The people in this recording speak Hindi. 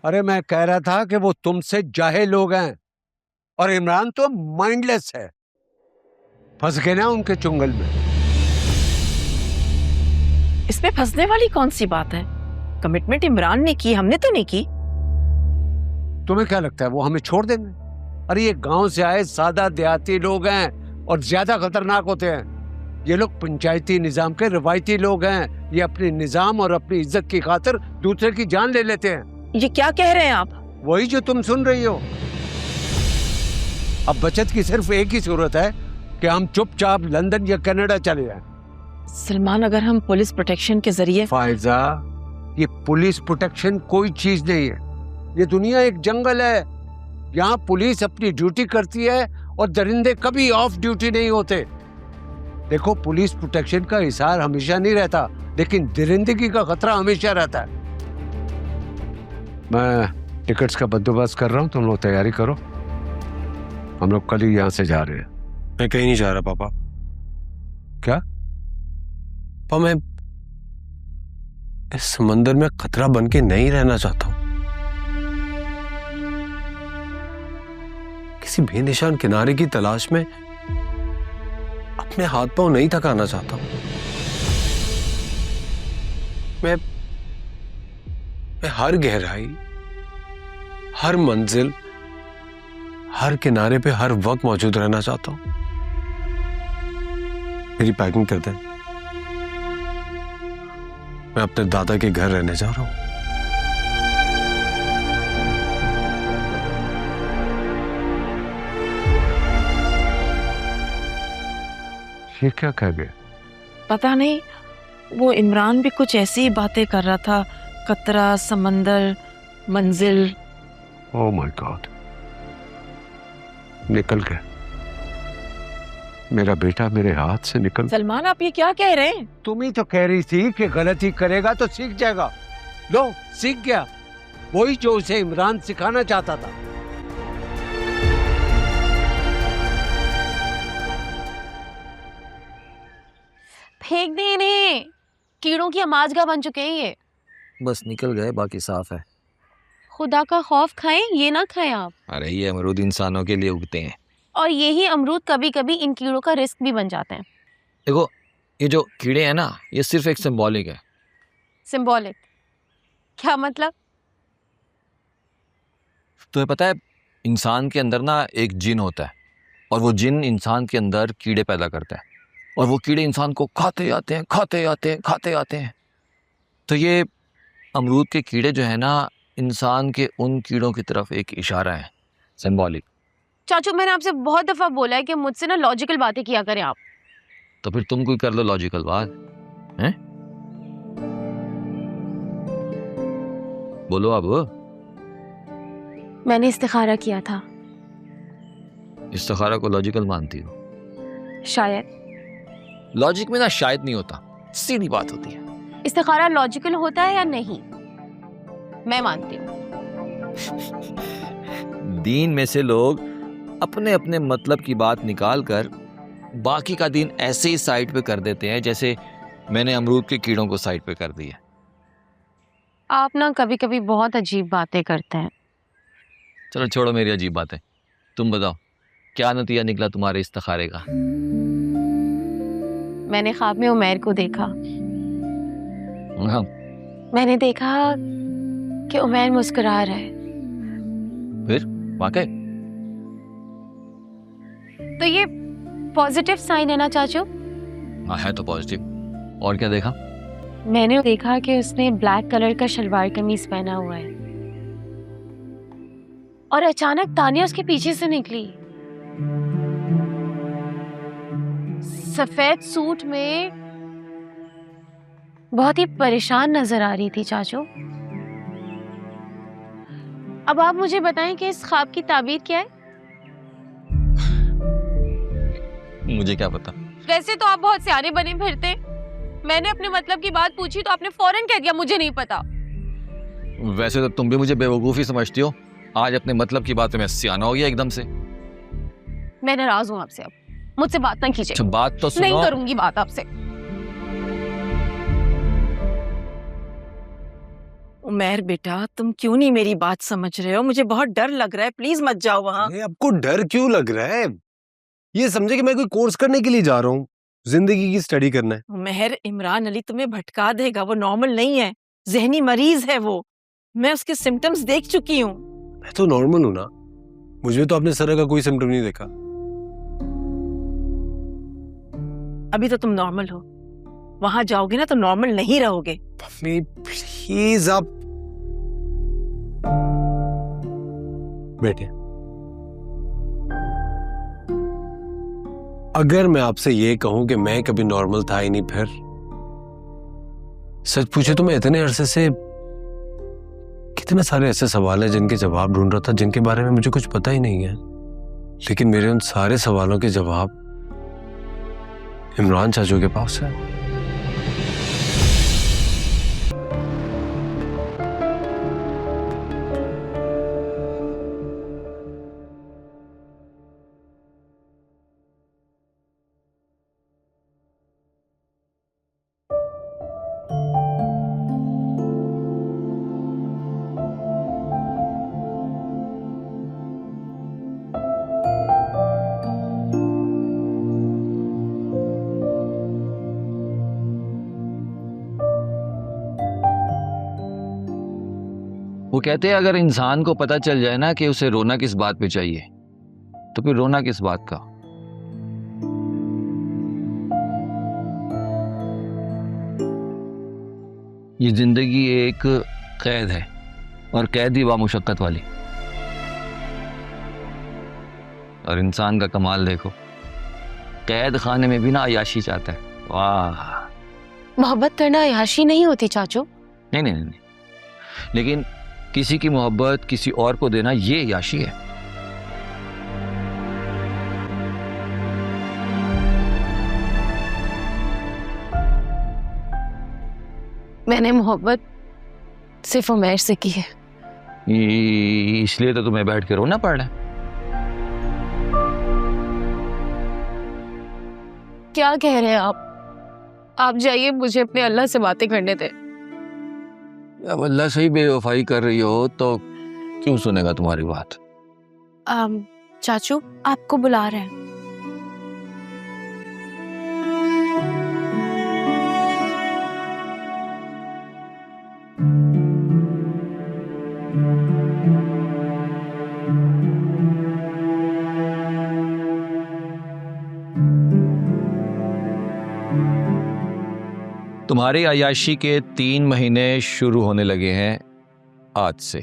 अरे मैं कह रहा था कि वो तुमसे जाहिल लोग हैं और इमरान तो माइंडलेस है, फंस गए ना उनके चुंगल में। इसमें फंसने वाली कौन सी बात है? कमिटमेंट इमरान ने की, हमने तो नहीं की। तुम्हें क्या लगता है वो हमें छोड़ देंगे? अरे ये गांव से आए सादा देहाती लोग हैं और ज्यादा खतरनाक होते हैं। ये लोग पंचायती निजाम के रवायती लोग हैं। ये अपने निजाम और अपनी इज्जत की खातिर दूसरे की जान ले लेते हैं। ये क्या कह रहे हैं आप? वही जो तुम सुन रही हो। अब बचत की सिर्फ एक ही सूरत है कि हम चुपचाप लंदन या कनाडा चले जाएं। सलमान, अगर हम पुलिस प्रोटेक्शन के जरिए। फायजा, ये पुलिस प्रोटेक्शन कोई चीज नहीं है। ये दुनिया एक जंगल है। यहाँ पुलिस अपनी ड्यूटी करती है और दरिंदे कभी ऑफ ड्यूटी नहीं होते। देखो, पुलिस प्रोटेक्शन का हिसार हमेशा नहीं रहता, लेकिन दरिंदगी का खतरा हमेशा रहता है। मैं टिकट्स का बंदोबस्त कर रहा हूँ, तुम लोग तैयारी करो। हम लोग कल ही यहाँ से जा रहे हैं। मैं कहीं नहीं जा रहा पापा। क्या? पापा, मैं इस समंदर में खतरा बन के नहीं रहना चाहता हूं। किसी बेनिशान किनारे की तलाश में अपने हाथ पांव नहीं थकाना चाहता हूं। मैं हर गहराई, हर मंजिल, हर किनारे पे हर वक्त मौजूद रहना चाहता हूं। मेरी पैकिंग कर दें, मैं अपने दादा के घर रहने जा रहा हूं। ये क्या कह गए? पता नहीं, वो इमरान भी कुछ ऐसी ही बातें कर रहा था। कतरा, समंदर, मंजिल। ओह माय गॉड, निकल गया मेरा बेटा, मेरे हाथ से निकल। सलमान, आप ये क्या कह रहे हैं? तुम ही तो कह रही थी कि गलती करेगा तो सीख जाएगा। लो, सीख गया। वही जो उसे इमरान सिखाना चाहता था। फेंक दे इन्हें, कीड़ों की अमाजगा बन चुके हैं ये। बस निकल गए, बाकी साफ है। खुदा का खौफ खाएं, ये ना खाएं आप। अरे ये अमरूद इंसानों के लिए उगते हैं, और यही अमरूद कभी कभी इन कीड़ों का रिस्क भी बन जाते हैं। देखो ये जो कीड़े हैं ना, ये सिर्फ एक सिंबॉलिक है। सिंबॉलिक? क्या मतलब? तुम्हें पता है, इंसान के अंदर ना एक जिन होता है, और वो जिन इंसान के अंदर कीड़े पैदा करता है, और वो कीड़े इंसान को खाते आते हैं, खाते आते हैं, खाते आते हैं। तो ये अमरूद के कीड़े जो है ना, इंसान के उन कीड़ों की तरफ एक इशारा है, सिंबॉलिक। चाचू, मैंने आपसे बहुत दफा बोला है कि मुझसे ना लॉजिकल बातें किया करें आप। तो फिर तुम कोई कर लो लॉजिकल बात, हैं? बोलो अब। मैंने इस्तिखारा किया था। इस्तिखारा को लॉजिकल मानती हो? शायद। लॉजिक में ना शायद नहीं होता, सीधी बात होती है। इस्तिखारा लॉजिकल होता है या नहीं, मैं मानती हूँ। दीन में से लोग अपने अपने मतलब की बात निकाल कर बाकी का दीन ऐसे ही साइड पे कर देते हैं, जैसे मैंने अमरूद के कीड़ों को साइड पे कर दिया। आप ना कभी कभी बहुत अजीब बातें करते हैं। चलो छोड़ो मेरी अजीब बातें, तुम बताओ क्या नतीजा निकला तुम्हारे इस्तिखारे का? मैंने ख्वाब में उमैर को देखा। हाँ। मैंने देखा कि उमैर मुस्कुरा रहा है। फिर वाकई? तो ये पॉजिटिव साइन है ना चाचू? हाँ है तो पॉजिटिव। और क्या देखा? मैंने देखा कि उसने ब्लैक कलर का शलवार कमीज पहना हुआ है, और अचानक तानिया उसके पीछे से निकली, सफेद सूट में, बहुत ही परेशान नजर आ रही थी चाचू। अब आप मुझे बताएं कि इस ख्वाब की ताबीर क्या है? मुझे क्या पता। वैसे तो आप बहुत सियाने बने फिरते। मैंने अपने मतलब की बात पूछी तो आपने फौरन कह दिया मुझे नहीं पता। वैसे तो तुम भी मुझे बेवकूफी समझती हो। आज अपने मतलब की बात में मैं सियाना हो गया एकदम से। मैं नाराज हूँ आपसे, अब मुझसे बात ना कीजिए। अच्छा बात तो सुनो। नहीं करूंगी बात आपसे। उमैर बेटा, तुम क्यों नहीं मेरी बात समझ रहे हो? मुझे बहुत डर लग रहा है, प्लीज मत जाओ वहां। अरे आपको डर क्यों लग रहा है? ये समझे कि मैं कोई कोर्स करने के लिए जा रहा हूँ, जिंदगी की स्टडी करना है। उमैर, इमरान अली तुम्हें भटका देगा, वो नॉर्मल नहीं है, जहनी मरीज है वो। मैं उसके सिम्टम्स देख चुकी हूँ। मैं तो नॉर्मल हूँ ना, मुझे तो आपने इस तरह का कोई सिम्टम नहीं देखा। अभी तो तुम नॉर्मल हो, वहां जाओगे ना तो नॉर्मल नहीं रहोगे। मम्मी प्लीज आप बैठे। अगर मैं आपसे ये कहूं कि मैं कभी नॉर्मल था ही नहीं, फिर सच पूछे तो मैं इतने अरसे से कितने सारे ऐसे सवाल हैं जिनके जवाब ढूंढ रहा था, जिनके बारे में मुझे कुछ पता ही नहीं है, लेकिन मेरे उन सारे सवालों के जवाब इमरान चाचू के पास है। वो कहते हैं अगर इंसान को पता चल जाए ना कि उसे रोना किस बात पे चाहिए, तो फिर रोना किस बात का। ये जिंदगी एक कैद है, और कैद ही बामुशक्कत वाली। और इंसान का कमाल देखो, कैद खाने में भी ना अय्याशी चाहता है। वाह। मोहब्बत करना अय्याशी नहीं होती चाचू। नहीं नहीं नहीं, लेकिन किसी की मोहब्बत किसी और को देना ये अय्याशी है। मैंने मोहब्बत सिर्फ उमैर से की है। इसलिए तो तुम्हें बैठ के रोना पड़ रहा है। क्या कह रहे हैं आप जाइए, मुझे अपने अल्लाह से बातें करने दे। अब अल्लाह से ही बेवफाई कर रही हो तो क्यों सुनेगा तुम्हारी बात। चाचू आपको बुला रहे हैं। तुम्हारी अय्याशी के 3 महीने शुरू होने लगे हैं आज से।